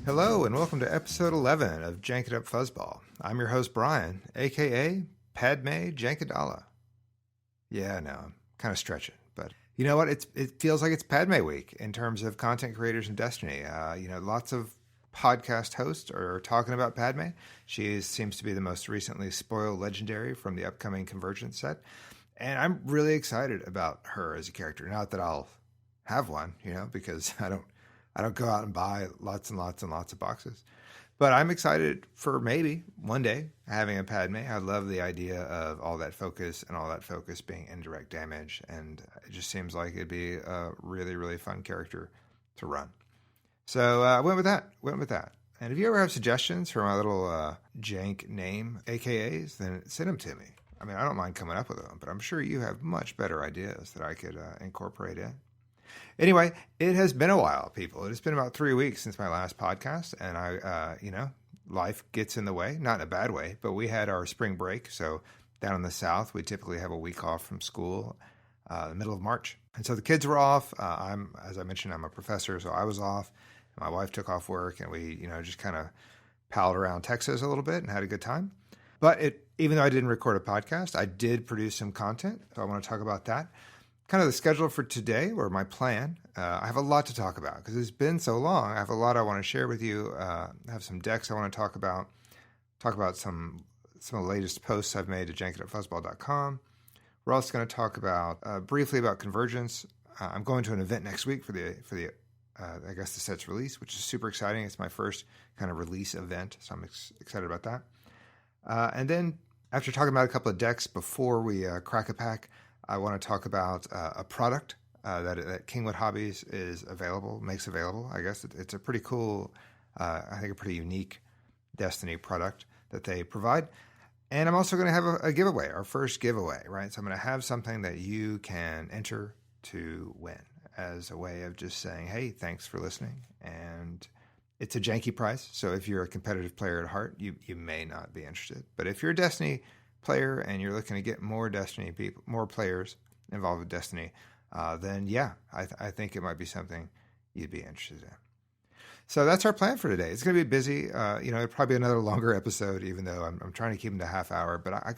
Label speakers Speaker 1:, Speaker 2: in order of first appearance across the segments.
Speaker 1: Hello and welcome to episode 11 of Jank It Up Fuzzball. I'm your host Brian, aka Padme Jankadala. Yeah, no, I'm kind of stretching, but you know what? It feels like it's Padme week in terms of content creators in Destiny. Lots of podcast hosts are talking about Padme. She seems to be the most recently spoiled legendary from the upcoming Convergence set, and I'm really excited about her as a character. Not that I'll have one, because I don't go out and buy lots and lots and lots of boxes. But I'm excited for maybe one day having a Padme. I love the idea of all that focus and all that focus being indirect damage. And it just seems like it'd be a really, really fun character to run. So I went with that. And if you ever have suggestions for my little jank name, AKAs, then send them to me. I mean, I don't mind coming up with them, but I'm sure you have much better ideas that I could incorporate in. Anyway, it has been a while, people. It has been about 3 weeks since my last podcast, and life gets in the way, not in a bad way, but we had our spring break. So down in the South, we typically have a week off from school, the middle of March. And so the kids were off. As I mentioned, I'm a professor, so I was off. My wife took off work, and we, just kind of palled around Texas a little bit and had a good time. But even though I didn't record a podcast, I did produce some content. So I want to talk about that. Kind of the schedule for today, or my plan. I have a lot to talk about because it's been so long. I have a lot I want to share with you. I have some decks I want to talk about some of the latest posts I've made at jankitupfuzzball.com. We're also going to talk about briefly about Convergence. I'm going to an event next week for the I guess the set's release, which is super exciting. It's my first kind of release event, so I'm excited about that. And then after talking about a couple of decks before we crack a pack, I want to talk about a product that Kingwood Hobbies makes available. I guess it's a pretty cool, I think a pretty unique Destiny product that they provide. And I'm also going to have a giveaway, our first giveaway, right? So I'm going to have something that you can enter to win as a way of just saying, hey, thanks for listening. And it's a janky price. So if you're a competitive player at heart, you may not be interested. But if you're a Destiny player and you're looking to get more Destiny people, more players involved with Destiny, then yeah, I think it might be something you'd be interested in. So that's our plan for today. It's going to be busy. It'll probably be another longer episode, even though I'm trying to keep them to half hour. But I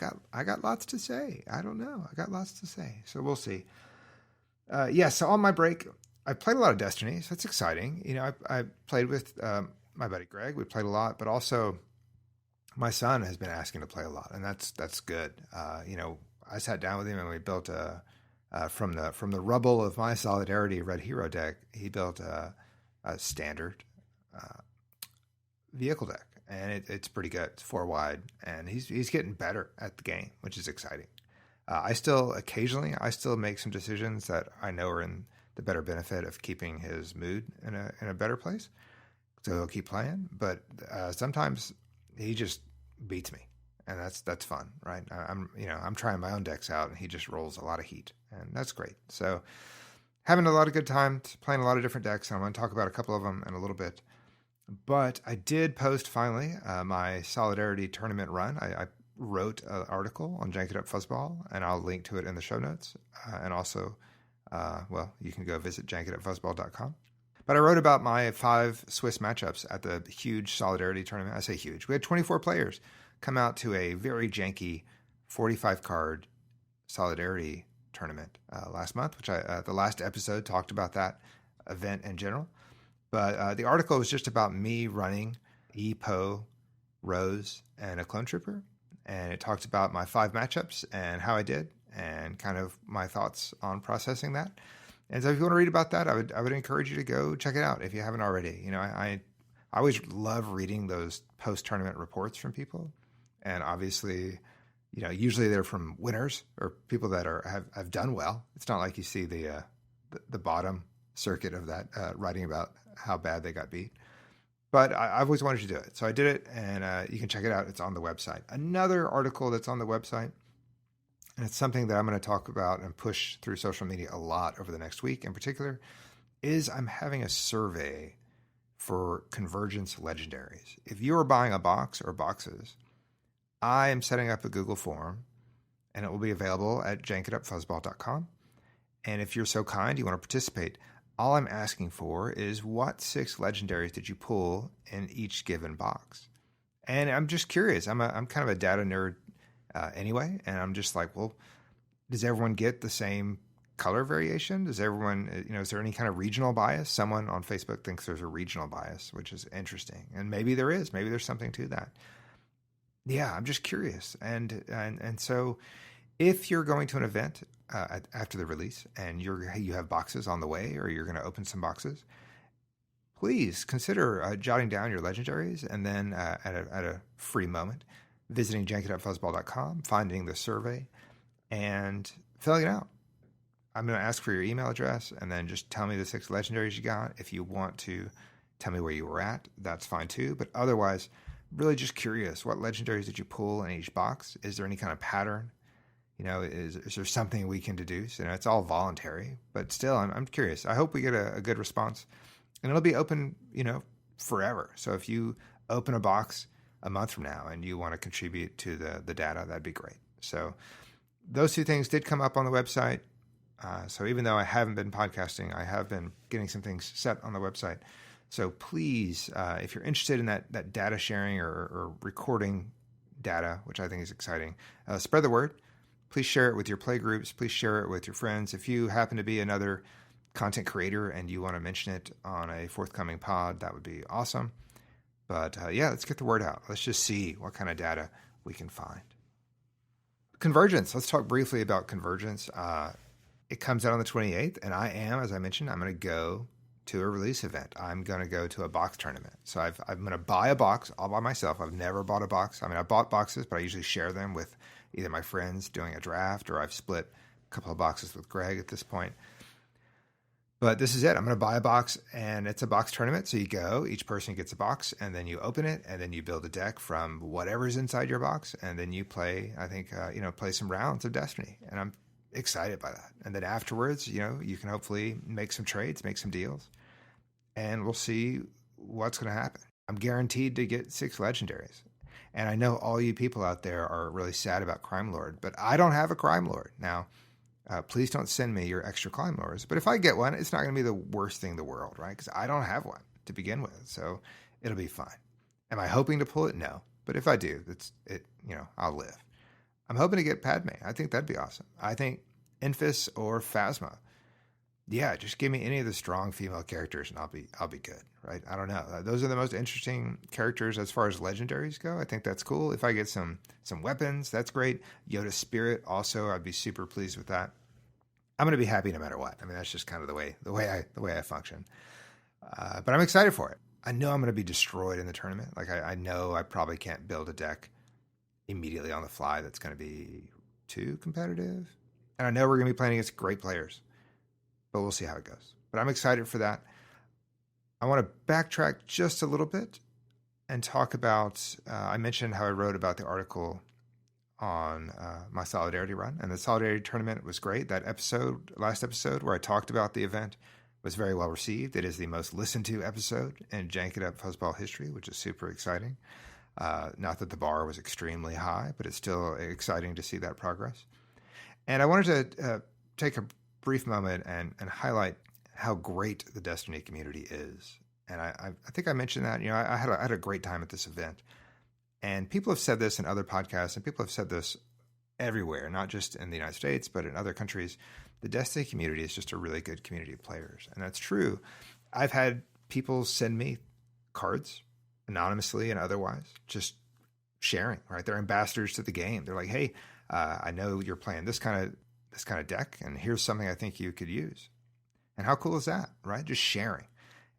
Speaker 1: got lots to say. I don't know. I got lots to say. So we'll see. So on my break, I played a lot of Destiny. So it's exciting. I played with my buddy Greg. We played a lot, but also my son has been asking to play a lot, and that's good. I sat down with him and we built from the rubble of my Solidarity Red Hero deck. He built a standard vehicle deck, and it's pretty good. It's 4 wide, and he's getting better at the game, which is exciting. I still make some decisions that I know are in the better benefit of keeping his mood in a better place. So he'll keep playing, but sometimes he just beats me, and that's fun, right? I'm trying my own decks out, and he just rolls a lot of heat, and that's great. So having a lot of good time playing a lot of different decks, and I'm going to talk about a couple of them in a little bit. But I did post finally my Solidarity tournament run. I wrote an article on Jank It Up Fuzzball, and I'll link to it in the show notes. And also, you can go visit jankitupfuzzball.com. But I wrote about my 5 Swiss matchups at the huge Solidarity tournament. I say huge. We had 24 players come out to a very janky 45-card Solidarity tournament last month, which the last episode talked about that event in general. But the article was just about me running E-Po, Rose, and a Clone Trooper. And it talks about my 5 matchups and how I did and kind of my thoughts on processing that. And so if you want to read about that, I would encourage you to go check it out if you haven't already. I always love reading those post-tournament reports from people. And obviously, usually they're from winners or people that have done well. It's not like you see the bottom circuit of that writing about how bad they got beat. But I've always wanted to do it. So I did it, and you can check it out. It's on the website. Another article that's on the website, and it's something that I'm going to talk about and push through social media a lot over the next week in particular, is I'm having a survey for Convergence legendaries. If you are buying a box or boxes, I am setting up a Google form, and it will be available at jankitupfuzzball.com. And if you're so kind, you want to participate, All I'm asking for is what 6 legendaries did you pull in each given box? And I'm just curious. I'm kind of a data nerd anyway, and I'm just like, well, does everyone get the same color variation? Does everyone, is there any kind of regional bias? Someone on Facebook thinks there's a regional bias, which is interesting. And maybe there is. Maybe there's something to that. Yeah, I'm just curious. And so if you're going to an event after the release and you have boxes on the way, or you're going to open some boxes, please consider jotting down your legendaries, and then at a free moment, visiting jank.fuzzball.com, finding the survey, and filling it out. I'm going to ask for your email address, and then just tell me the 6 legendaries you got. If you want to tell me where you were at, that's fine too. But otherwise, really just curious, what legendaries did you pull in each box? Is there any kind of pattern? Is there something we can deduce? It's all voluntary, but still, I'm curious. I hope we get a good response, and it'll be open, forever. So if you open a box a month from now and you want to contribute to the data, that'd be great. So those 2 things did come up on the website. So even though I haven't been podcasting, I have been getting some things set on the website. So please, if you're interested in that data sharing or recording data, which I think is exciting, spread the word. Please share it with your play groups. Please share it with your friends. If you happen to be another content creator and you want to mention it on a forthcoming pod, that would be awesome. But let's get the word out. Let's just see what kind of data we can find. Convergence. Let's talk briefly about Convergence. It comes out on the 28th, and as I mentioned, I'm going to go to a release event. I'm going to go to a box tournament. So I'm going to buy a box all by myself. I've never bought a box. I bought boxes, but I usually share them with either my friends doing a draft, or I've split a couple of boxes with Greg at this point. But this is it. I'm going to buy a box, and it's a box tournament. So you go, each person gets a box, and then you open it, and then you build a deck from whatever's inside your box, and then you play, play some rounds of Destiny. And I'm excited by that. And then afterwards, you can hopefully make some trades, make some deals, and we'll see what's going to happen. I'm guaranteed to get 6 legendaries. And I know all you people out there are really sad about Crime Lord, but I don't have a Crime Lord. Now, please don't send me your extra Crime Lords. But if I get one, it's not going to be the worst thing in the world, right? Because I don't have one to begin with. So it'll be fine. Am I hoping to pull it? No. But if I do, I'll live. I'm hoping to get Padme. I think that'd be awesome. I think Enfys or Phasma. Yeah, just give me any of the strong female characters and I'll be good, right? I don't know. Those are the most interesting characters as far as legendaries go. I think that's cool. If I get some weapons, that's great. Yoda Spirit also, I'd be super pleased with that. I'm going to be happy no matter what. That's just kind of the way I function. But I'm excited for it. I know I'm going to be destroyed in the tournament. Like I know I probably can't build a deck immediately on the fly that's going to be too competitive. And I know we're going to be playing against great players. But we'll see how it goes. But I'm excited for that. I want to backtrack just a little bit and talk about, I mentioned how I wrote about the article on my Solidarity run. And the Solidarity tournament was great. That last episode where I talked about the event was very well received. It is the most listened to episode in Jank It Up Fuzzball history, which is super exciting. Not that the bar was extremely high, but it's still exciting to see that progress. And I wanted to take a brief moment and highlight how great the Destiny community is. And I think I mentioned that, I had a great time at this event, and people have said this in other podcasts, and people have said this everywhere, not just in the United States, but in other countries. The Destiny community is just a really good community of players. And that's true. I've had people send me cards anonymously and otherwise, just sharing, right? They're ambassadors to the game. They're like, hey, I know you're playing this kind of deck, and here's something I think you could use. And how cool is that, right? Just sharing.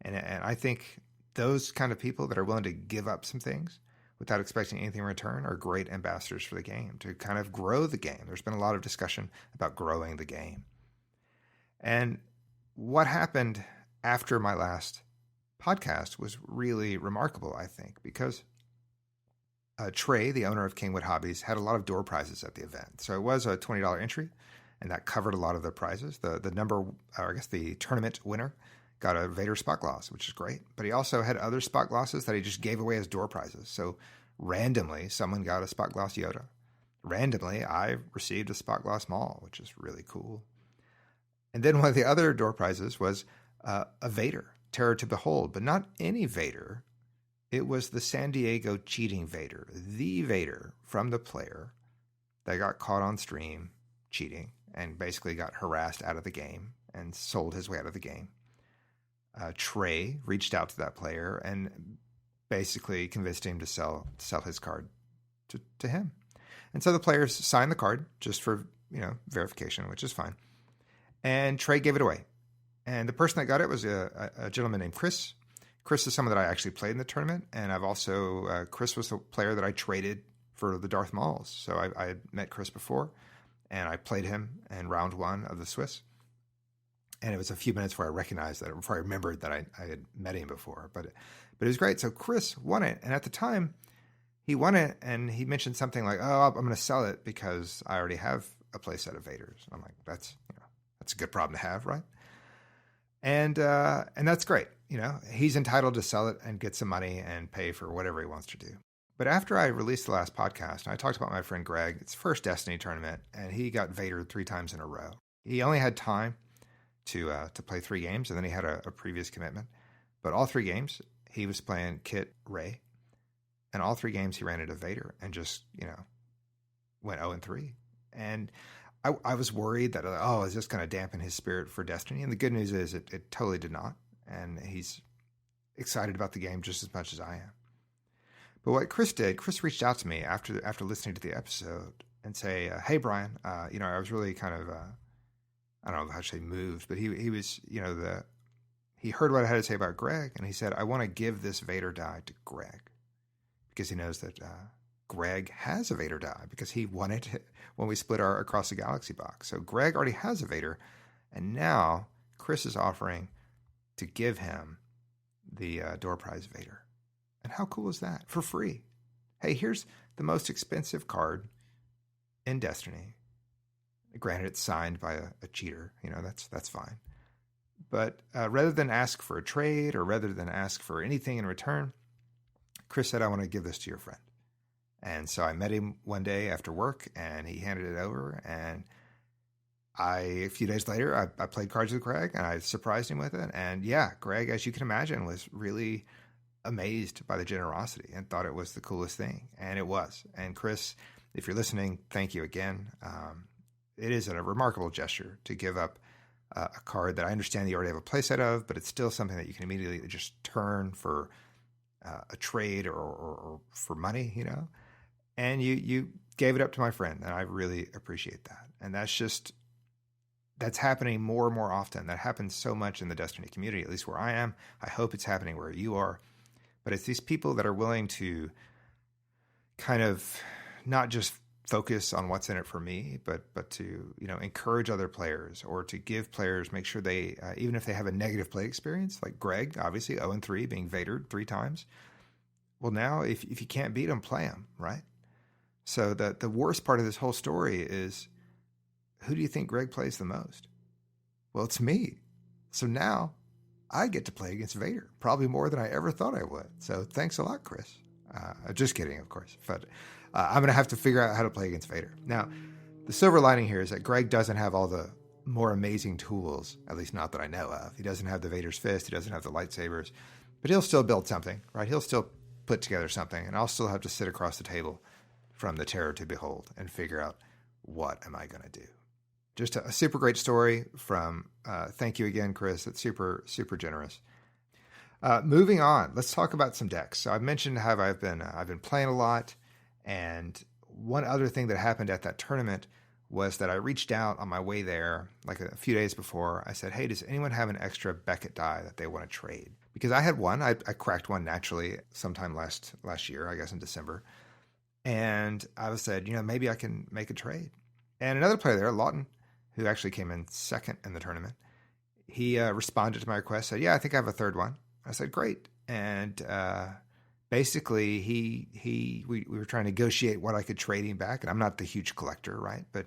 Speaker 1: And I think those kind of people that are willing to give up some things without expecting anything in return are great ambassadors for the game to kind of grow the game. There's been a lot of discussion about growing the game. And what happened after my last podcast was really remarkable, I think, because Trey, the owner of Kingwood Hobbies, had a lot of door prizes at the event. So it was a $20 entry, and that covered a lot of the prizes. The tournament winner got a Vader spot gloss, which is great. But he also had other spot glosses that he just gave away as door prizes. So randomly, someone got a spot gloss Yoda. Randomly, I received a spot gloss Maul, which is really cool. And then one of the other door prizes was a Vader, Terror to Behold, but not any Vader. It was the San Diego cheating Vader, the Vader from the player that got caught on stream cheating and basically got harassed out of the game and sold his way out of the game. Trey reached out to that player and basically convinced him to sell his card to him. And so the players signed the card just for, verification, which is fine. And Trey gave it away. And the person that got it was a gentleman named Chris. Chris is someone that I actually played in the tournament. And I've also, Chris was the player that I traded for the Darth Mauls. So I had met Chris before, and I played him in round 1 of the Swiss. And it was a few minutes before I recognized that, before I remembered that I had met him before. But it was great. So Chris won it. And at the time, he won it, and he mentioned something like, "Oh, I'm going to sell it because I already have a playset of Vaders." I'm like, that's a good problem to have, right? And that's great. He's entitled to sell it and get some money and pay for whatever he wants to do. But after I released the last podcast, I talked about my friend Greg. It's first Destiny tournament, and he got Vader 3 times in a row. He only had time to play 3 games, and then he had a previous commitment. But all 3 games, he was playing Kit Ray, and all 3 games he ran into Vader and just went 0-3. And I was worried that is this going to dampen his spirit for Destiny? And the good news is it totally did not, and he's excited about the game just as much as I am. But what Chris did, Chris reached out to me after listening to the episode and say, "Hey Brian, I was really kind of I don't know how to say moved, but he was he heard what I had to say about Greg, and he said, I want to give this Vader die to Greg because he knows that Greg has a Vader die because he won it when we split our Across the Galaxy box. So Greg already has a Vader, and now Chris is offering to give him the door prize Vader. And how cool is that? For free. Hey, here's the most expensive card in Destiny. Granted, it's signed by a cheater. That's fine. But rather than ask for a trade or rather than ask for anything in return, Chris said, I want to give this to your friend. And so I met him one day after work, and he handed it over. And a few days later, I played cards with Greg, and I surprised him with it. And yeah, Greg, as you can imagine, was really amazed by the generosity and thought it was the coolest thing. And it was. And Chris, if you're listening, thank you again. It is a remarkable gesture to give up a card that I understand that you already have a playset of, but it's still something that you can immediately just turn for a trade or for money, And you gave it up to my friend, and I really appreciate that. And that's happening more and more often. That happens so much in the Destiny community, at least where I am. I hope it's happening where you are. But it's these people that are willing to kind of not just focus on what's in it for me, but to encourage other players or to give players, make sure they even if they have a negative play experience, like Greg, obviously 0-3, being Vadered 3 times. Well, now if you can't beat them, play them, right? So the worst part of this whole story is, who do you think Greg plays the most? Well, it's me. So now I get to play against Vader, probably more than I ever thought I would. So thanks a lot, Chris. Just kidding, of course. But I'm going to have to figure out how to play against Vader. Now, the silver lining here is that Greg doesn't have all the more amazing tools, at least not that I know of. He doesn't have the Vader's Fist. He doesn't have the lightsabers. But he'll still build something, right? He'll still put together something. And I'll still have to sit across the table from the Terror to Behold and figure out, what am I going to do? Just a super great story from, thank you again, Chris. It's super, super generous. Moving on, let's talk about some decks. So I've mentioned how I've been playing a lot. And one other thing that happened at that tournament was that I reached out on my way there, like a few days before. I said, hey, does anyone have an extra Beckett die that they want to trade? Because I had one. I cracked one naturally sometime last year, I guess in December. And I said, maybe I can make a trade. And another player there, Lawton, who actually came in second in the tournament, he responded to my request, said, yeah, I think I have a third one. I said, great. And basically, we were trying to negotiate what I could trade him back. And I'm not the huge collector, right? But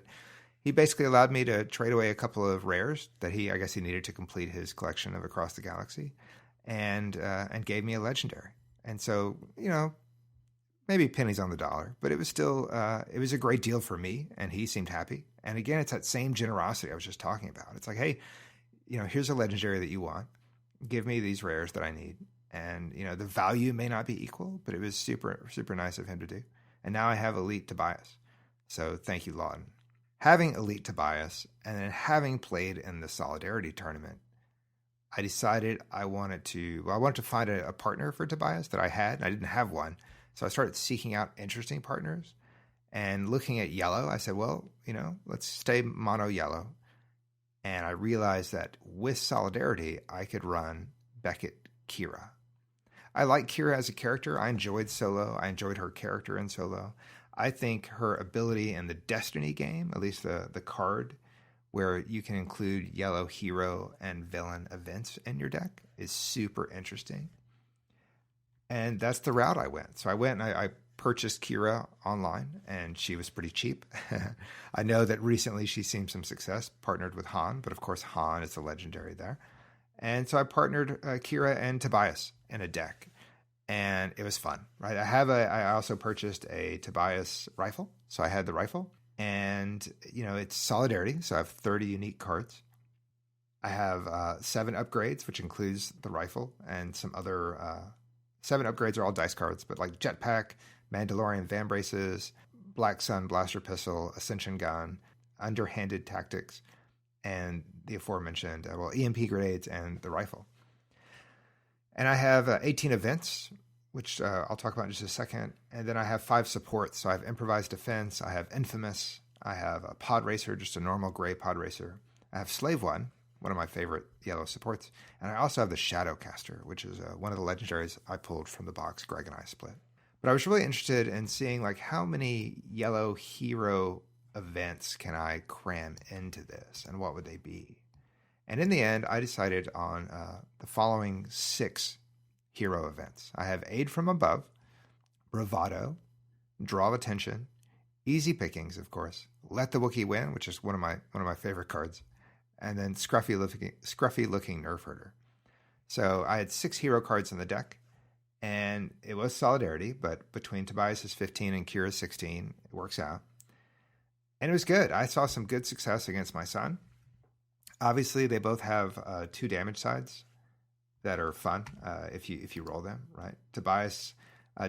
Speaker 1: he basically allowed me to trade away a couple of rares that I guess he needed to complete his collection of Across the Galaxy, and gave me a legendary. And so, maybe pennies on the dollar, but it was still, it was a great deal for me, and he seemed happy. And again, it's that same generosity I was just talking about. It's like, hey, here's a legendary that you want. give me these rares that I need. And, the value may not be equal, but it was super, super nice of him to do. And now I have Elite Tobias. So thank you, Lawton. Having Elite Tobias and then having played in the Solidarity tournament, I decided I wanted to find a partner for Tobias that I had, and I didn't have one. So I started seeking out interesting partners. And looking at yellow, I said, well, let's stay mono yellow. And I realized that with Solidarity, I could run Beckett Qi'Ra. I like Qi'Ra as a character. I enjoyed Solo. I enjoyed her character in Solo. I think her ability in the Destiny game, at least the card, where you can include yellow hero and villain events in your deck, is super interesting. And that's the route I went. So I went and I purchased Qi'Ra online, and she was pretty cheap. I know that recently she's seen some success, partnered with Han, but of course Han is the legendary there. And so I partnered Qi'Ra and Tobias in a deck, and it was fun, right? I also purchased a Tobias rifle, so I had the rifle, and it's Solidarity, so I have 30 unique cards. I have 7 upgrades, which includes the rifle and some other 7 upgrades are all dice cards, but like Jetpack, Mandalorian Van Braces, Black Sun Blaster Pistol, Ascension Gun, Underhanded Tactics, and the aforementioned EMP grenades and the rifle. And I have 18 events, which I'll talk about in just a second. And then I have 5 supports. So I have Improvised Defense, I have Infamous, I have a Pod Racer, just a normal gray Pod Racer. I have Slave One of my favorite yellow supports. And I also have the Shadowcaster, which is one of the legendaries I pulled from the box Greg and I split. But I was really interested in seeing how many yellow hero events can I cram into this, and what would they be? And in the end, I decided on the following 6 hero events. I have Aid from Above, Bravado, Draw of Attention, Easy Pickings, of course, Let the Wookiee Win, which is one of my favorite cards, and then Scruffy Looking Nerf Herder. So I had 6 hero cards in the deck, and it was Solidarity, but between Tobias's 15 and Qi'Ra's 16, it works out. And it was good. I saw some good success against my son. Obviously, they both have 2 damage sides that are fun if you roll them, right? Tobias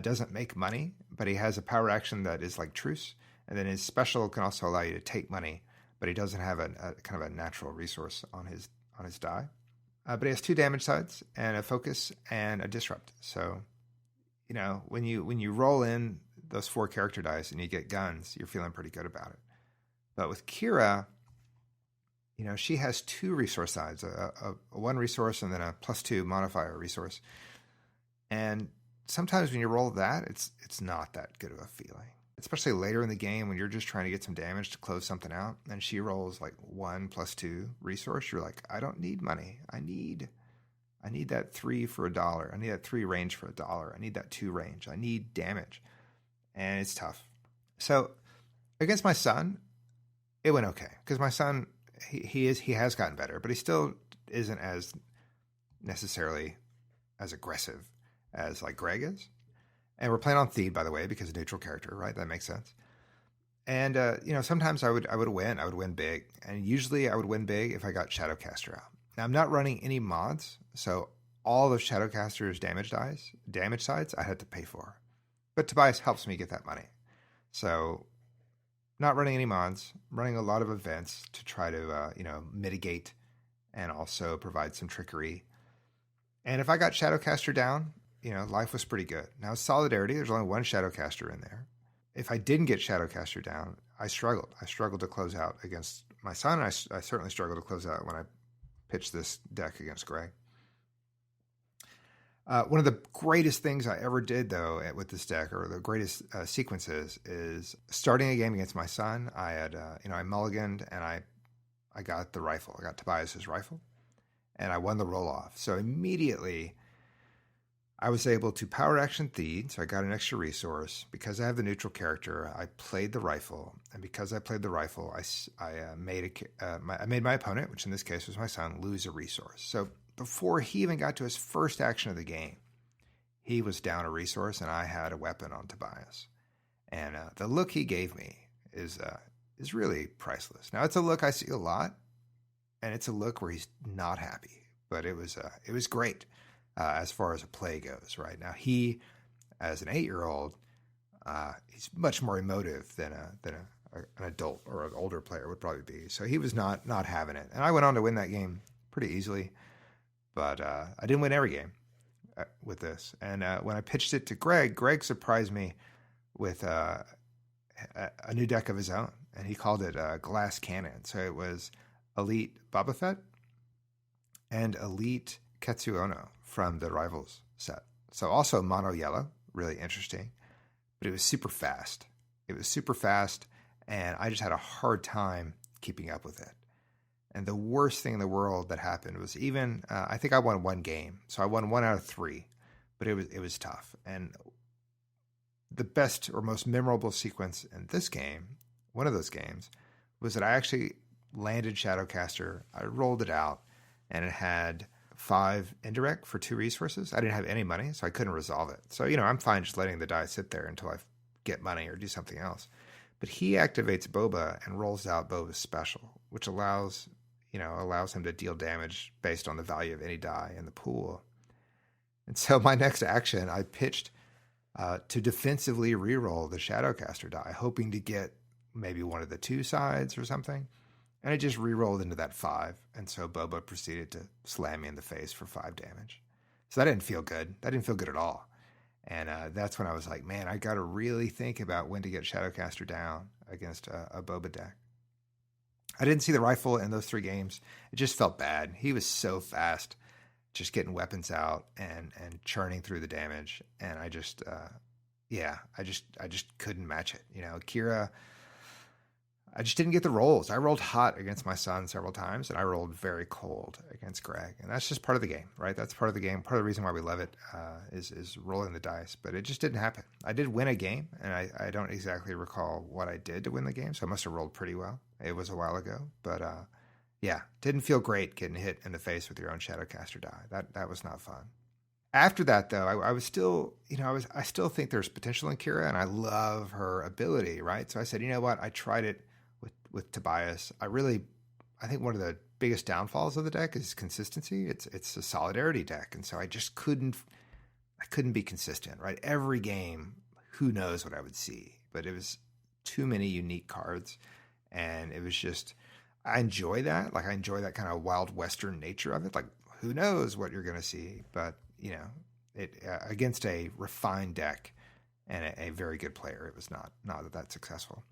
Speaker 1: doesn't make money, but he has a power action that is like Truce, and then his special can also allow you to take money, but he doesn't have a kind of a natural resource on his die. But he has 2 damage sides and a focus and a disrupt. So, when you roll in those 4 character dice and you get guns, you're feeling pretty good about it. But with Qi'Ra, she has 2 resource sides, a 1 resource and then a +2 modifier resource. And sometimes when you roll that, it's not that good of a feeling. Especially later in the game when you're just trying to get some damage to close something out, and she rolls 1 +2 resource, you're like, I don't need money. I need that 3 for $1. I need that 3 range for $1. I need that 2 range. I need damage. And it's tough. So against my son, it went okay. Because my son, he has gotten better, but he still isn't as necessarily as aggressive as Greg is. And we're playing on Theed, by the way, because neutral character, right? That makes sense. And, sometimes I would win. I would win big. And usually I would win big if I got Shadowcaster out. Now, I'm not running any mods, so all of Shadowcaster's damage sides, I had to pay for. But Tobias helps me get that money. So, not running any mods, running a lot of events to try to, mitigate and also provide some trickery. And if I got Shadowcaster down, life was pretty good. Now, Solidarity, there's only 1 Shadowcaster in there. If I didn't get Shadowcaster down, I struggled. I struggled to close out against my son. I certainly struggled to close out when I pitched this deck against Greg. One of the greatest things I ever did, though, with this deck, or the greatest sequences, is starting a game against my son. I had, I mulliganed, and I got the rifle. I got Tobias's rifle, and I won the roll-off. So immediately, I was able to power action Theed, so I got an extra resource. Because I have the neutral character, I played the rifle, and because I played the rifle, I made my opponent, which in this case was my son, lose a resource. So before he even got to his first action of the game, he was down a resource, and I had a weapon on Tobias. And the look he gave me is really priceless. Now, it's a look I see a lot, and it's a look where he's not happy. but it was great as far as a play goes. Right now, he as an 8-year-old, he's much more emotive than an adult or an older player would probably be. So he was not having it, and I went on to win that game pretty easily, but I didn't win every game with this. And when I pitched it to Greg surprised me with a new deck of his own, and he called it Glass Cannon. So it was Elite Boba Fett and Elite Ketsuono from the Rivals set. So also mono yellow, really interesting, but it was super fast. And I just had a hard time keeping up with it. And the worst thing in the world that happened was even, I think I won one game. So I won 1 out of 3, but it was tough. And the best or most memorable sequence in this game, one of those games, was that I actually landed Shadowcaster. I rolled it out, and it had 5 indirect for 2 resources. I didn't have any money, so I couldn't resolve it. So, I'm fine just letting the die sit there until I get money or do something else. But he activates Boba and rolls out Boba's special, which allows him to deal damage based on the value of any die in the pool. And so my next action, I pitched to defensively reroll the Shadowcaster die, hoping to get maybe one of the 2 sides or something. And it just rerolled into that 5. And so Boba proceeded to slam me in the face for 5 damage. So that didn't feel good. That didn't feel good at all. And that's when I was like, man, I got to really think about when to get Shadowcaster down against a Boba deck. I didn't see the rifle in those 3 games. It just felt bad. He was so fast, just getting weapons out and churning through the damage. And I just couldn't match it. Qi'Ra, I just didn't get the rolls. I rolled hot against my son several times, and I rolled very cold against Greg. And that's just part of the game, right? That's part of the game. Part of the reason why we love it is rolling the dice. But it just didn't happen. I did win a game, and I don't exactly recall what I did to win the game, so I must have rolled pretty well. It was a while ago. But, didn't feel great getting hit in the face with your own Shadowcaster die. That was not fun. After that, though, I was still, I still think there's potential in Qi'Ra, and I love her ability, right? So I said, you know what? I tried it with Tobias. I think one of the biggest downfalls of the deck is consistency. It's a solidarity deck, and so I just couldn't be consistent, right? Every game, who knows what I would see, but it was too many unique cards, and it was just, I enjoy that. Like, I enjoy that kind of wild Western nature of it. Like, who knows what you're going to see, but against a refined deck and a very good player, it was not that successful.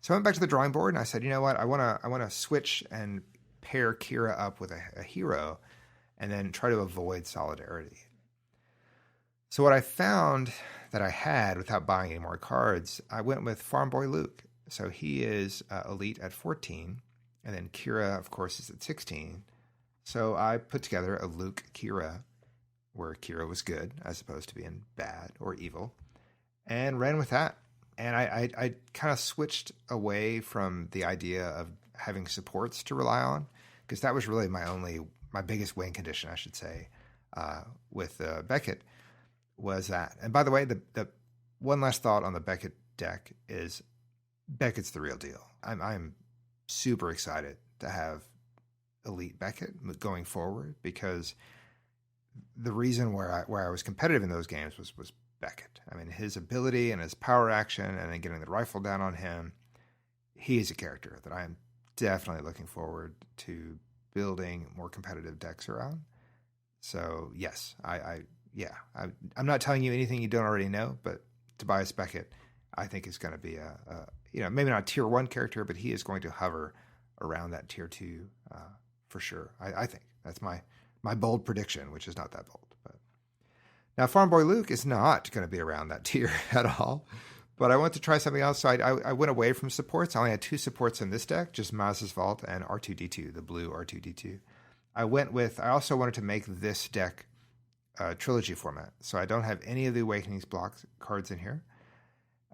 Speaker 1: So I went back to the drawing board, and I said, you know what, I want to switch and pair Qi'Ra up with a hero, and then try to avoid solidarity. So what I found that I had without buying any more cards, I went with Farm Boy Luke. So he is elite at 14, and then Qi'Ra, of course, is at 16. So I put together a Luke Qi'Ra, where Qi'Ra was good as opposed to being bad or evil, and ran with that. And I kind of switched away from the idea of having supports to rely on, because that was really my biggest win condition, I should say, with Beckett, was that. And by the way, the one last thought on the Beckett deck is Beckett's the real deal. I'm super excited to have Elite Beckett going forward, because the reason where I was competitive in those games was Beckett. I mean, his ability and his power action, and then getting the rifle down on him, he is a character that I am definitely looking forward to building more competitive decks around. So yes, I'm not telling you anything you don't already know, but Tobias Beckett, I think, is going to be maybe not a tier 1 character, but he is going to hover around that tier 2 for sure. I think that's my bold prediction, which is not that bold. But now, Farm Boy Luke is not going to be around that tier at all, but I want to try something else. So I went away from supports. I only had 2 supports in this deck, just Maz's Vault and R2-D2, the blue R2-D2. I also wanted to make this deck trilogy format, so I don't have any of the Awakenings block cards in here.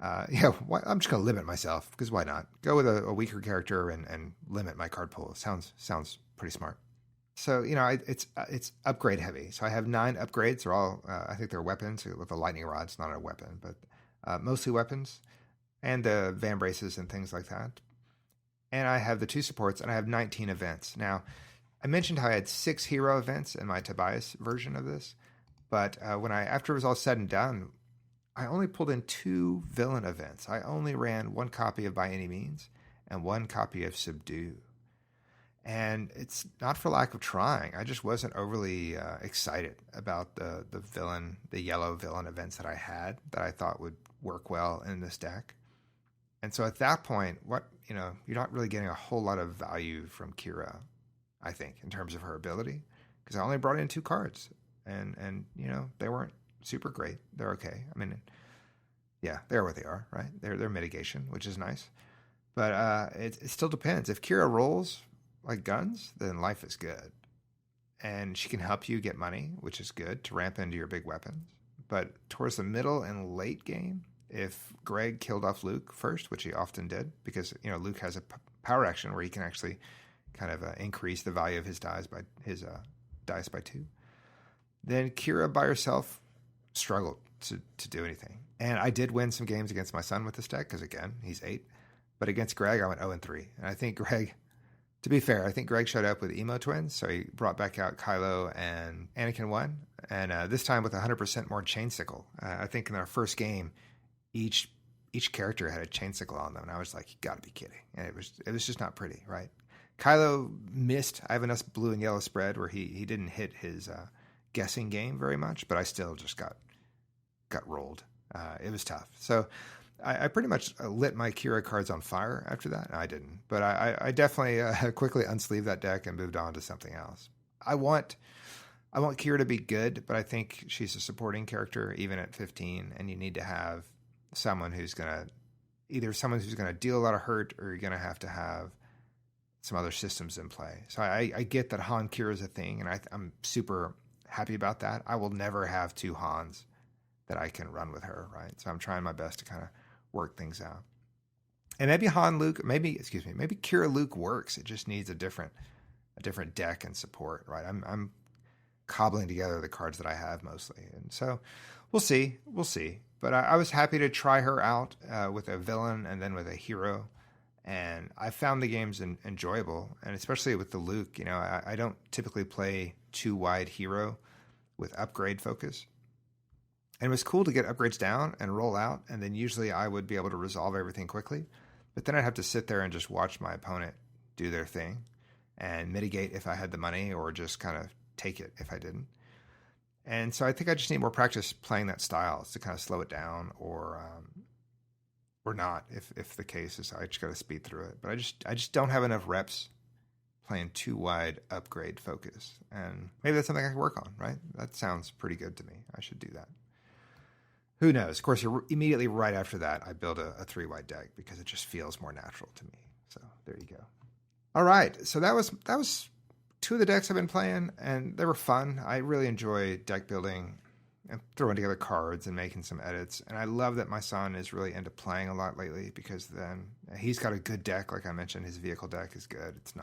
Speaker 1: I'm just going to limit myself, because why not? Go with a weaker character and limit my card pool. Sounds pretty smart. So, it's upgrade heavy. So I have 9 upgrades. They're all, I think they're weapons. With the lightning rod's not a weapon, but mostly weapons, and the van braces and things like that. And I have the 2 supports, and I have 19 events. Now, I mentioned how I had 6 hero events in my Tobias version of this, but after it was all said and done, I only pulled in 2 villain events. I only ran 1 copy of By Any Means and 1 copy of Subdue. And it's not for lack of trying. I just wasn't overly excited about the yellow villain events that I had that I thought would work well in this deck. And so at that point, you're not really getting a whole lot of value from Qi'Ra, I think, in terms of her ability, because I only brought in 2 cards, and they weren't super great. They're okay. I mean, yeah, they're what they are, right? They're mitigation, which is nice, but it still depends. If Qi'Ra rolls like guns, then life is good, and she can help you get money, which is good to ramp into your big weapons. But towards the middle and late game, if Greg killed off Luke first, which he often did, because Luke has a power action where he can actually kind of increase the value of his dice by 2, then Qi'Ra by herself struggled to do anything. And I did win some games against my son with this deck because, again, he's 8. But against Greg, I went 0-3. And I think Greg, to be fair, showed up with emo twins, so he brought back out Kylo and Anakin 1, and this time with 100% more chain sickle. I think in our first game, each character had a chain sickle on them, and I was like, you got to be kidding. And it was just not pretty, right? Kylo missed Ivanus blue and yellow spread where he didn't hit his guessing game very much, but I still just got rolled. It was tough. So I pretty much lit my Qi'Ra cards on fire after that. No, I didn't, but I definitely quickly unsleeved that deck and moved on to something else. I want Qi'Ra to be good, but I think she's a supporting character even at 15, and you need to have someone who's going to deal a lot of hurt, or you're going to have some other systems in play. So I get that Han Qi'Ra is a thing, and I'm super happy about that. I will never have 2 Hans that I can run with her, right? So I'm trying my best to kind of work things out. And maybe maybe Qi'Ra Luke works. It just needs a different deck and support, right? I'm cobbling together the cards that I have mostly, and so we'll see. But I was happy to try her out with a villain and then with a hero, and I found the games enjoyable, and especially with the Luke. I don't typically play 2 wide hero with upgrade focus. And it was cool to get upgrades down and roll out, and then usually I would be able to resolve everything quickly. But then I'd have to sit there and just watch my opponent do their thing and mitigate if I had the money, or just kind of take it if I didn't. And so I think I just need more practice playing that style to kind of slow it down, or not, if the case is I just got to speed through it. But I just don't have enough reps playing 2 wide upgrade focus, and maybe that's something I can work on, right? That sounds pretty good to me. I should do that. Who knows? Of course, immediately right after that, I build a 3 wide deck because it just feels more natural to me. So there you go. All right, so that was 2 of the decks I've been playing, and they were fun. I really enjoy deck building and throwing together cards and making some edits. And I love that my son is really into playing a lot lately, because then he's got a good deck. Like I mentioned, his vehicle deck is good. It's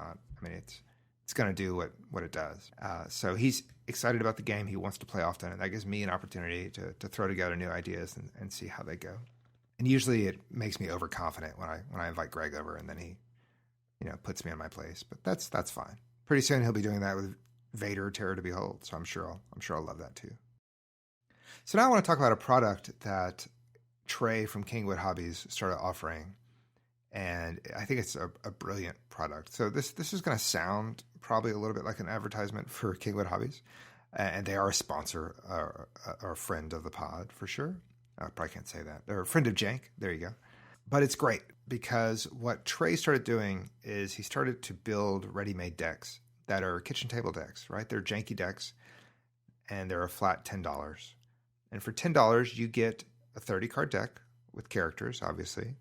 Speaker 1: going to do what it does. So he's excited about the game. He wants to play often, and that gives me an opportunity to throw together new ideas and see how they go. And usually it makes me overconfident when I invite Greg over, and then he puts me in my place. But that's fine. Pretty soon he'll be doing that with Vader, Terror to Behold. So I'm sure I'll love that too. So now I want to talk about a product that Trey from Kingwood Hobbies started offering, and I think it's a brilliant product. So this is going to sound probably a little bit like an advertisement for Kingwood Hobbies, and they are a sponsor or a friend of the pod for sure. I probably can't say that. They're a friend of Jank. There you go. But it's great, because what Trey started doing is he started to build ready-made decks that are kitchen table decks, right? They're janky decks, and they're a flat $10. And for $10, you get a 30-card deck with characters, obviously.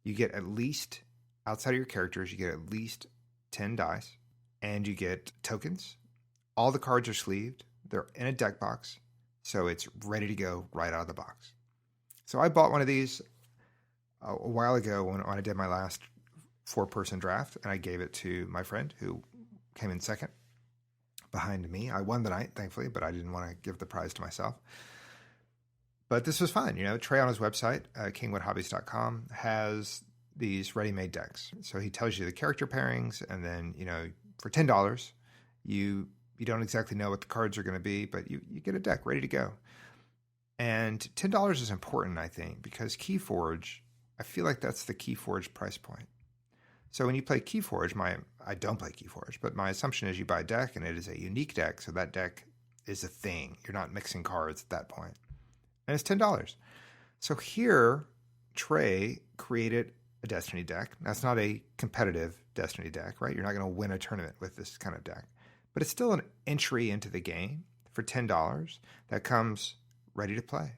Speaker 1: You get at least, outside of your characters, you get at least 10 dice, and you get tokens. All the cards are sleeved. They're in a deck box, so it's ready to go right out of the box. So I bought one of these a while ago when I did my last 4-person draft, and I gave it to my friend who came in second behind me. I won the night, thankfully, but I didn't want to give the prize to myself. But this was fun. Trey on his website, kingwoodhobbies.com, has these ready-made decks. So he tells you the character pairings, and then, for $10, You don't exactly know what the cards are going to be, but you get a deck ready to go. And $10 is important, I think, because Keyforge, I feel like that's the Keyforge price point. So when you play Keyforge, I don't play Keyforge, but my assumption is you buy a deck and it is a unique deck, so that deck is a thing. You're not mixing cards at that point. And it's $10. So here, Trey created a Destiny deck. Now, it's not a competitive Destiny deck, right? You're not going to win a tournament with this kind of deck. But it's still an entry into the game for $10 that comes ready to play.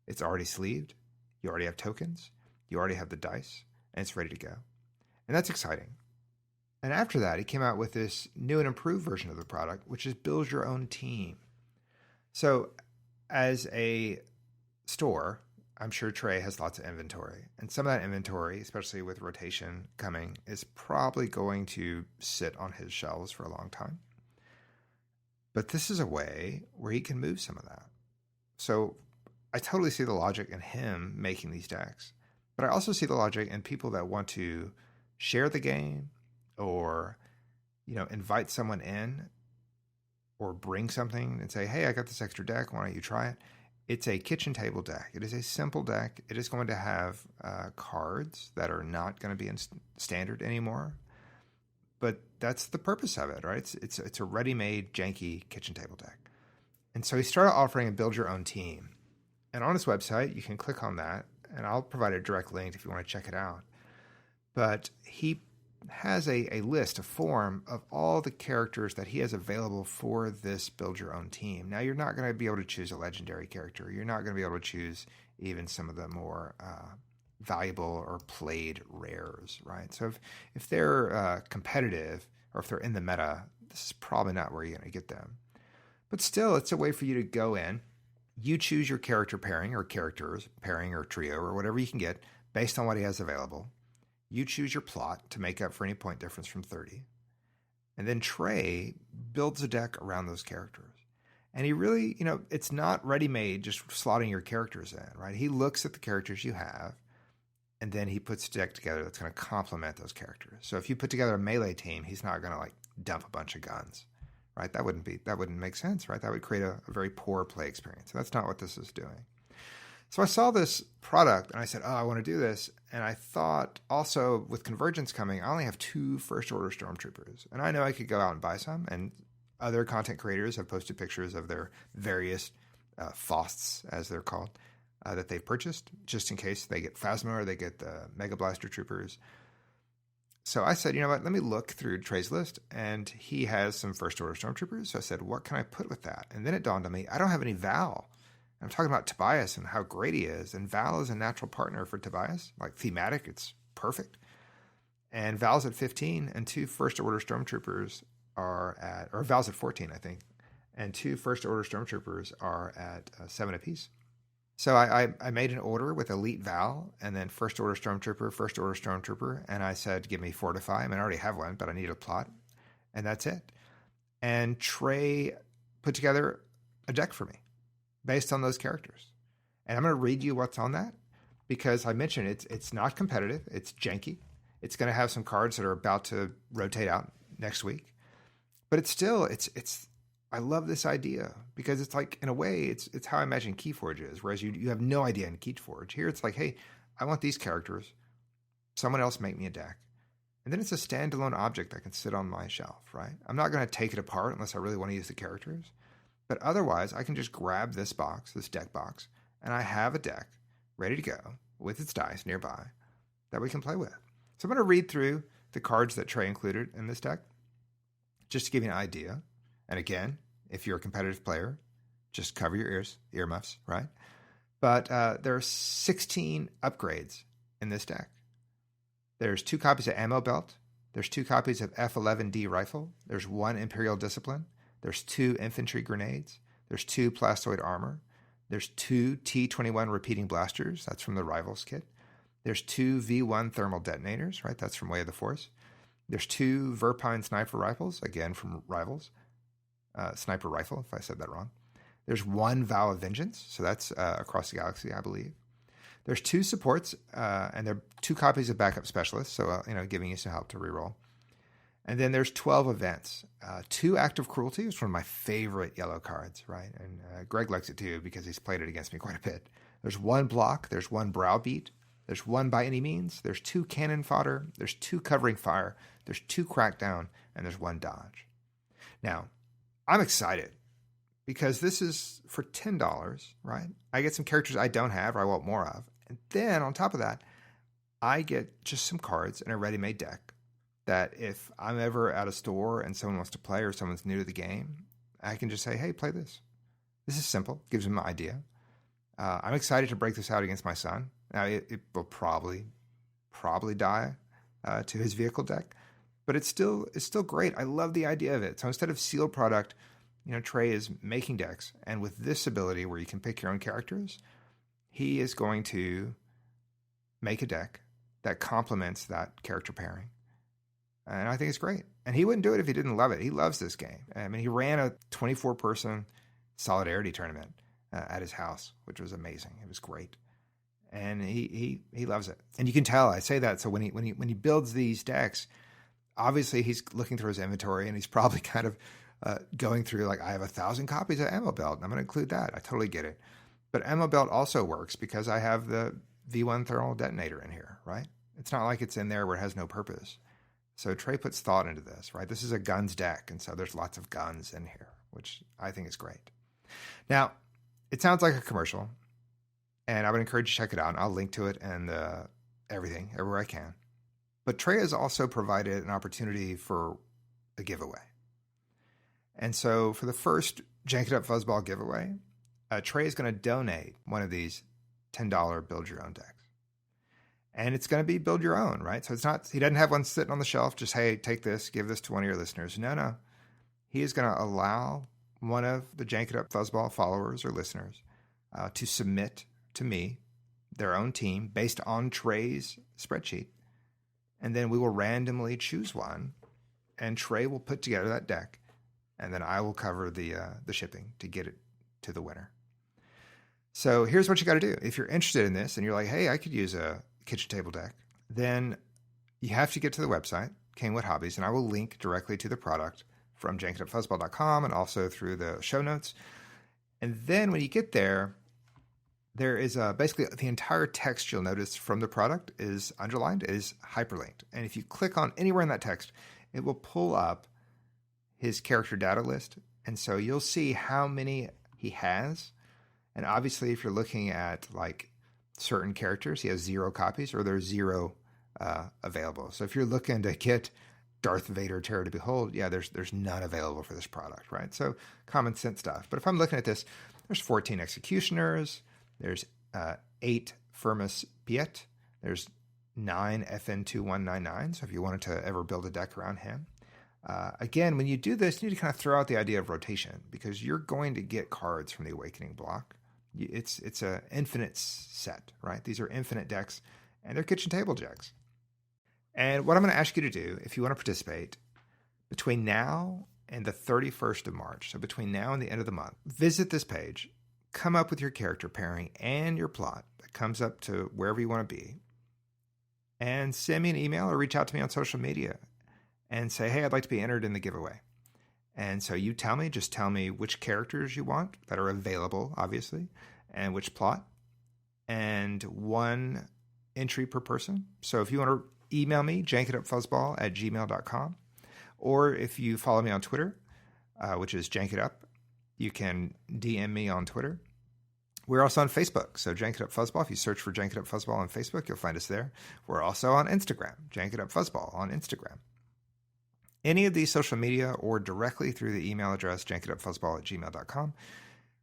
Speaker 1: It's already sleeved. You already have tokens. You already have the dice. And it's ready to go. And that's exciting. And after that, he came out with this new and improved version of the product, which is build your own team. So as a store, I'm sure Trey has lots of inventory. And some of that inventory, especially with rotation coming, is probably going to sit on his shelves for a long time. But this is a way where he can move some of that. So I totally see the logic in him making these decks. But I also see the logic in people that want to share the game or, invite someone in or bring something and say, hey, I got this extra deck. Why don't you try it? It's a kitchen table deck. It is a simple deck. It is going to have cards that are not going to be in standard anymore. But that's the purpose of it, right? It's a ready-made, janky kitchen table deck. And so he started offering a build your own team. And on his website, you can click on that, and I'll provide a direct link if you want to check it out. But he has a list, a form of all the characters that he has available for this build your own team. Now, you're not going to be able to choose a legendary character. You're not going to be able to choose even some of the more valuable or played rares, right? So if they're competitive or if they're in the meta, this is probably not where you're going to get them. But still, it's a way for you to go in. You choose your character pairing or characters pairing or trio or whatever you can get based on what he has available. You choose your plot to make up for any point difference from 30. And then Trey builds a deck around those characters. And he really, it's not ready-made just slotting your characters in, right? He looks at the characters you have, and then he puts a deck together that's going to complement those characters. So if you put together a melee team, he's not going to dump a bunch of guns, right? That wouldn't make sense, right? That would create a very poor play experience. So that's not what this is doing. So I saw this product and I said, I want to do this. And I thought also with Convergence coming, I only have 2 first order stormtroopers. And I know I could go out and buy some. And other content creators have posted pictures of their various FOSTs, as they're called, that they've purchased, just in case they get Phasma or they get the Mega Blaster Troopers. So I said, you know what, let me look through Trey's list. And he has some first order stormtroopers. So I said, what can I put with that? And then it dawned on me, I don't have any Val. I'm talking about Tobias and how great he is. And Val is a natural partner for Tobias. Thematic, it's perfect. And Val's at 15, and 2 first order stormtroopers are at, or Val's at 14, I think. And 2 first order stormtroopers are at 7 apiece. So I made an order with Elite Val and then first order stormtrooper. And I said, give me Fortify. I mean, I already have one, but I need a plot. And that's it. And Trey put together a deck for me based on those characters. And I'm going to read you what's on that because I mentioned it's not competitive. It's janky. It's going to have some cards that are about to rotate out next week. But it's still, I love this idea because it's in a way, it's how I imagine Keyforge is, whereas you have no idea in Keyforge. Here it's hey, I want these characters. Someone else make me a deck. And then it's a standalone object that can sit on my shelf, right? I'm not going to take it apart unless I really want to use the characters. But otherwise, I can just grab this box, this deck box, and I have a deck ready to go with its dice nearby that we can play with. So I'm going to read through the cards that Trey included in this deck just to give you an idea. And again, if you're a competitive player, just cover your earmuffs, right? But there are 16 upgrades in this deck. There's 2 copies of Ammo Belt. There's 2 copies of F11D Rifle. There's 1 Imperial Discipline. There's 2 infantry grenades. There's 2 plastoid armor. There's 2 T-21 repeating blasters. That's from the Rivals kit. There's 2 V1 thermal detonators, right? That's from Way of the Force. There's 2 Verpine sniper rifles, again from Rivals. Sniper rifle, if I said that wrong. There's 1 Vow of Vengeance. So that's across the galaxy, I believe. There's 2 supports, and there are 2 copies of Backup Specialists. So, giving you some help to reroll. And then there's 12 events. 2 Act of Cruelty is one of my favorite yellow cards, right? And Greg likes it too because he's played it against me quite a bit. There's 1 Block, there's 1 Browbeat, there's 1 By Any Means, there's 2 Cannon Fodder, there's 2 Covering Fire, there's 2 Crackdown, and there's 1 Dodge. Now, I'm excited because this is for $10, right? I get some characters I don't have or I want more of. And then on top of that, I get just some cards in a ready-made deck that if I'm ever at a store and someone wants to play or someone's new to the game, I can just say, hey, play this. This is simple. Gives them an idea. I'm excited to break this out against my son. Now, it will probably die to his vehicle deck, but it's still great. I love the idea of it. So instead of sealed product, Trey is making decks. And with this ability where you can pick your own characters, he is going to make a deck that complements that character pairing. And I think it's great. And he wouldn't do it if he didn't love it. He loves this game. I mean, he ran a 24-person Solidarity tournament at his house, which was amazing. It was great. And he loves it. And you can tell I say that. So when he builds these decks, obviously he's looking through his inventory and he's probably kind of going through like, I have 1,000 copies of Ammo Belt. And I'm going to include that. I totally get it. But Ammo Belt also works because I have the V1 thermal detonator in here, right? It's not like it's in there where it has no purpose. So Trey puts thought into this, right? This is a guns deck, and so there's lots of guns in here, which I think is great. Now, it sounds like a commercial, and I would encourage you to check it out. I'll link to it and everything, everywhere I can. But Trey has also provided an opportunity for a giveaway. And so for the first Jank It Up Fuzzball giveaway, Trey is going to donate one of these $10 build your own decks. And it's going to be build your own, right? So it's not, he doesn't have one sitting on the shelf, just, hey, take this, give this to one of your listeners. No. He is going to allow one of the Jank It Up Fuzzball followers or listeners to submit to me their own team based on Trey's spreadsheet. And then we will randomly choose one, and Trey will put together that deck, and then I will cover the shipping to get it to the winner. So here's what you got to do. If you're interested in this and you're like, hey, I could use a kitchen table deck, then you have to get to the website, Kingwood Hobbies, and I will link directly to the product from jankitupfuzzball.com and also through the show notes. And then when you get there, there is basically the entire text you'll notice from the product is underlined, is hyperlinked. And if you click on anywhere in that text, it will pull up his character data list. And so you'll see how many he has. And obviously, if you're looking at like certain characters, he has 0 copies or there's 0 available. So if you're looking to get Darth Vader Terror to Behold, yeah, there's none available for this product, right? So common sense stuff. But if I'm looking at this, there's 14 Executioners, there's 8 Firmus Piet, there's 9 FN2199. So if you wanted to ever build a deck around him. Again, when you do this, you need to kind of throw out the idea of rotation because you're going to get cards from the Awakening block. It's an infinite set, right? These are infinite decks, and they're kitchen table decks. And what I'm going to ask you to do, if you want to participate, between now and the 31st of March, so between now and the end of the month, visit this page, come up with your character pairing and your plot that comes up to wherever you want to be, and send me an email or reach out to me on social media and say, hey, I'd like to be entered in the giveaway. And so you just tell me which characters you want that are available, obviously, and which plot, and 1 entry per person. So if you want to email me, jankitupfuzzball@gmail.com, or if you follow me on Twitter, which is jankitup, you can DM me on Twitter. We're also on Facebook, so Jank It Up Fuzzball. If you search for Jank It Up Fuzzball on Facebook, you'll find us there. We're also on Instagram, Jank It Up Fuzzball on Instagram. Any of these social media or directly through the email address, jankitupfuzzball@gmail.com.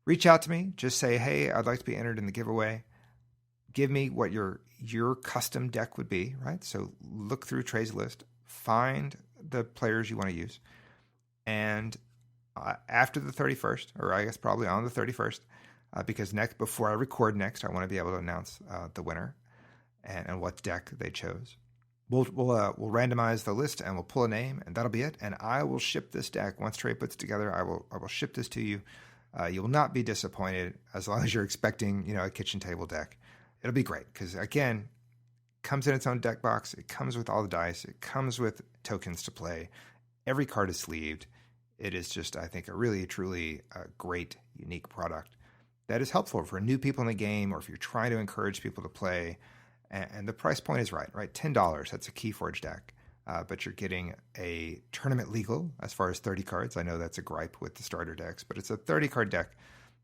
Speaker 1: Reach out to me. Just say, hey, I'd like to be entered in the giveaway. Give me what your custom deck would be, right? So look through Trey's list, find the players you want to use. And after the 31st, or I guess probably on the 31st, because before I record next, I want to be able to announce the winner and what deck they chose. We'll randomize the list and we'll pull a name, and that'll be it. And I will ship this deck once Trey puts it together. I will ship this to you. You will not be disappointed as long as you're expecting a kitchen table deck. It'll be great because again, it comes in its own deck box. It comes with all the dice. It comes with tokens to play, Every card is sleeved. It is just, I think, a really, truly great, unique product that is helpful for new people in the game, or if you're trying to encourage people to play. And the price point is right? $10. That's a Keyforge deck. But you're getting a tournament legal as far as 30 cards. I know that's a gripe with the starter decks, but it's a 30-card deck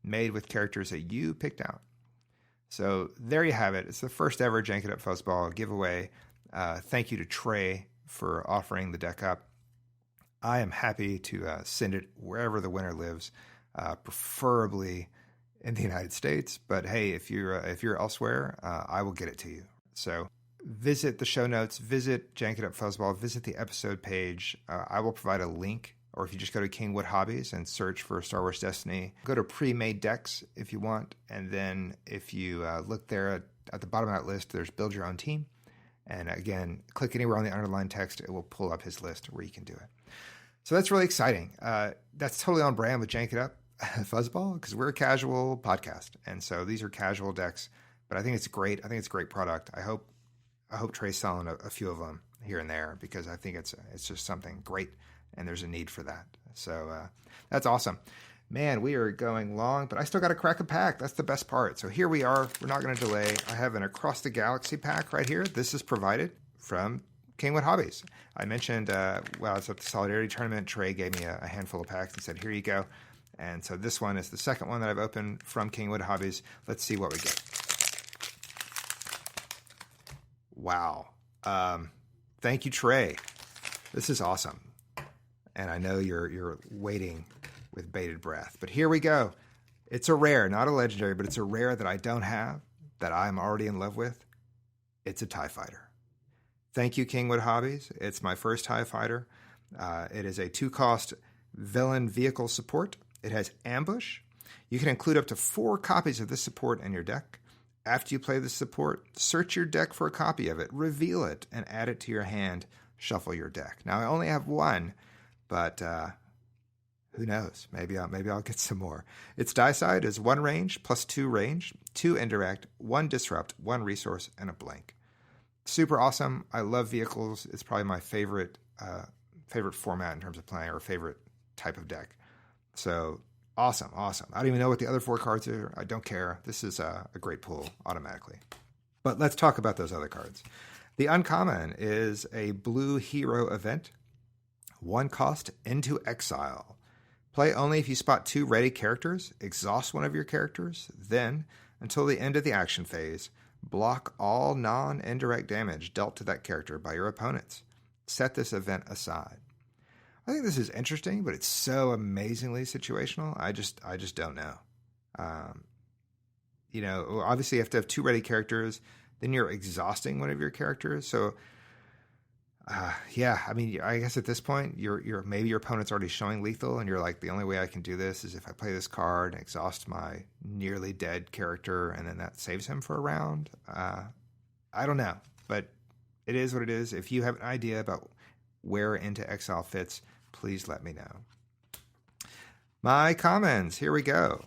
Speaker 1: made with characters that you picked out. So there you have it. It's the first ever Jank It Up Fuzzball giveaway. Thank you to Trey for offering the deck up. I am happy to send it wherever the winner lives, preferably in the United States. But hey, if you're elsewhere, I will get it to you. So visit the show notes, visit Jank It Up Fuzzball, visit the episode page. I will provide a link, or if you just go to Kingwood Hobbies and search for Star Wars Destiny, go to pre-made decks if you want. And then if you look there at the bottom of that list, there's Build Your Own Team. And again, click anywhere on the underlined text. It will pull up his list where you can do it. So that's really exciting. That's totally on brand with Jank It Up Fuzzball, because we're a casual podcast. And so these are casual decks, but I think it's great. I think it's a great product. I hope Trey's selling a few of them here and there, because I think it's just something great, and there's a need for that. So that's awesome. Man, we are going long, but I still got to crack a pack. That's the best part. So here we are. We're not going to delay. I have an Across the Galaxy pack right here. This is provided from Kingwood Hobbies. I mentioned, while I was at the Solidarity Tournament, Trey gave me a handful of packs and said, here you go. And so this one is the second one that I've opened from Kingwood Hobbies. Let's see what we get. Wow. Thank you, Trey. This is awesome. And I know you're waiting with bated breath. But here we go. It's a rare, not a legendary, but it's a rare that I don't have, that I'm already in love with. It's a TIE Fighter. Thank you, Kingwood Hobbies. It's my first TIE Fighter. It is a 2-cost villain vehicle support. It has Ambush. You can include up to 4 copies of this support in your deck. After you play this support, search your deck for a copy of it, reveal it, and add it to your hand. Shuffle your deck. Now, I only have one, but who knows? Maybe I'll get some more. Its die side is 1 range plus 2 range, 2 indirect, 1 disrupt, 1 resource, and a blank. Super awesome. I love vehicles. It's probably my favorite format in terms of playing, or favorite type of deck. So awesome. I don't even know what the other 4 cards are. I don't care. This is a great pull automatically. But let's talk about those other cards. The uncommon is a blue hero event. 1 cost, Into Exile. Play only if you spot 2 ready characters, exhaust one of your characters, then, until the end of the action phase, block all non-indirect damage dealt to that character by your opponents. Set this event aside. I think this is interesting, but it's so amazingly situational. I just don't know. Obviously you have to have 2 ready characters. Then you're exhausting one of your characters. So, I guess at this point, maybe your opponent's already showing lethal, and you're like, the only way I can do this is if I play this card and exhaust my nearly dead character, and then that saves him for a round. I don't know, but it is what it is. If you have an idea about where Into Exile fits, please let me know. My commons, here we go.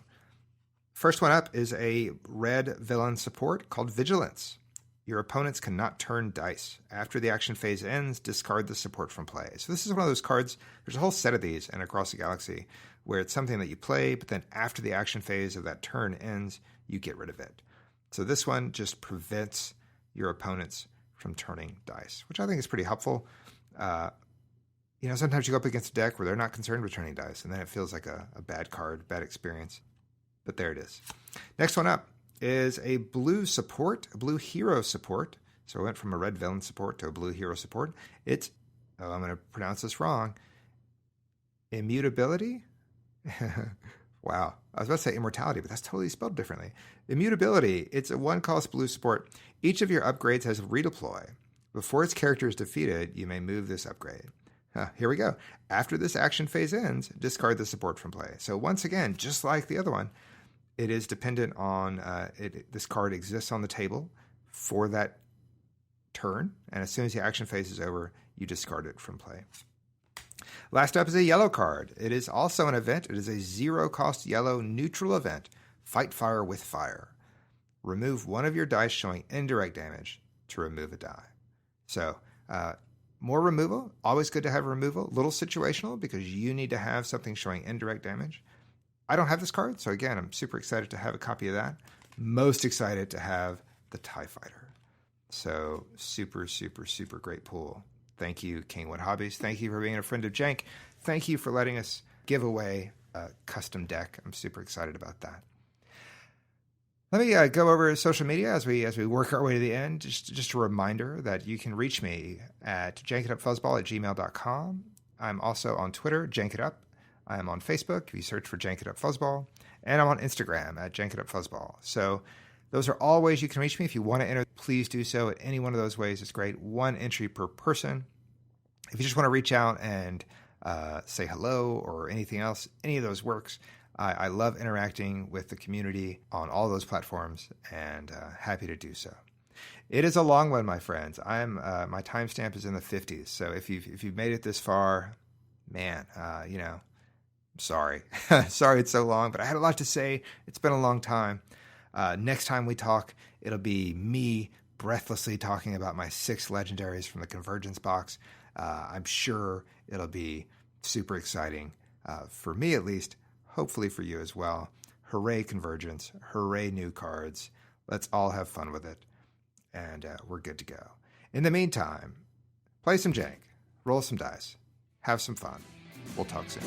Speaker 1: First one up is a red villain support called Vigilance. Your opponents cannot turn dice. After the action phase ends, discard the support from play. So this is one of those cards, there's a whole set of these in Across the Galaxy, where it's something that you play, but then after the action phase of that turn ends, you get rid of it. So this one just prevents your opponents from turning dice, which I think is pretty helpful. Sometimes you go up against a deck where they're not concerned with turning dice, and then it feels like a bad card, bad experience. But there it is. Next one up is a blue support, a blue hero support. So I went from a red villain support to a blue hero support. I'm going to pronounce this wrong. Immutability? Wow. I was about to say immortality, but that's totally spelled differently. Immutability. It's a 1-cost blue support. Each of your upgrades has redeploy. Before its character is defeated, you may move this upgrade. Here we go. After this action phase ends, discard the support from play. So once again, just like the other one, it is dependent on this card exists on the table for that turn, and as soon as the action phase is over, you discard it from play. Last up is a yellow card. It is also an event. It is a 0-cost yellow neutral event. Fight fire with fire. Remove one of your dice showing indirect damage to remove a die. So more removal. Always good to have removal. Little situational because you need to have something showing indirect damage. I don't have this card, so again, I'm super excited to have a copy of that. Most excited to have the TIE Fighter. So super, super, super great pool. Thank you, Kingwood Hobbies. Thank you for being a friend of Jank. Thank you for letting us give away a custom deck. I'm super excited about that. Let me go over social media as we work our way to the end. Just a reminder that you can reach me at jankitupfuzzball@gmail.com. I'm also on Twitter, jankitup. I am on Facebook if you search for jankitupfuzzball. And I'm on Instagram at jankitupfuzzball. So those are all ways you can reach me. If you want to enter, please do so at any one of those ways. It's great. 1 entry per person. If you just want to reach out and say hello or anything else, any of those works. I love interacting with the community on all those platforms and happy to do so. It is a long one, my friends. My timestamp is in the 50s. So if you've made it this far, man, I'm sorry. Sorry it's so long, but I had a lot to say. It's been a long time. Next time we talk, it'll be me breathlessly talking about my 6 legendaries from the Convergence box. I'm sure it'll be super exciting, for me at least, hopefully for you as well. Hooray Convergence, hooray new cards. Let's all have fun with it, and we're good to go. In the meantime, play some Jank, roll some dice, have some fun. We'll talk soon.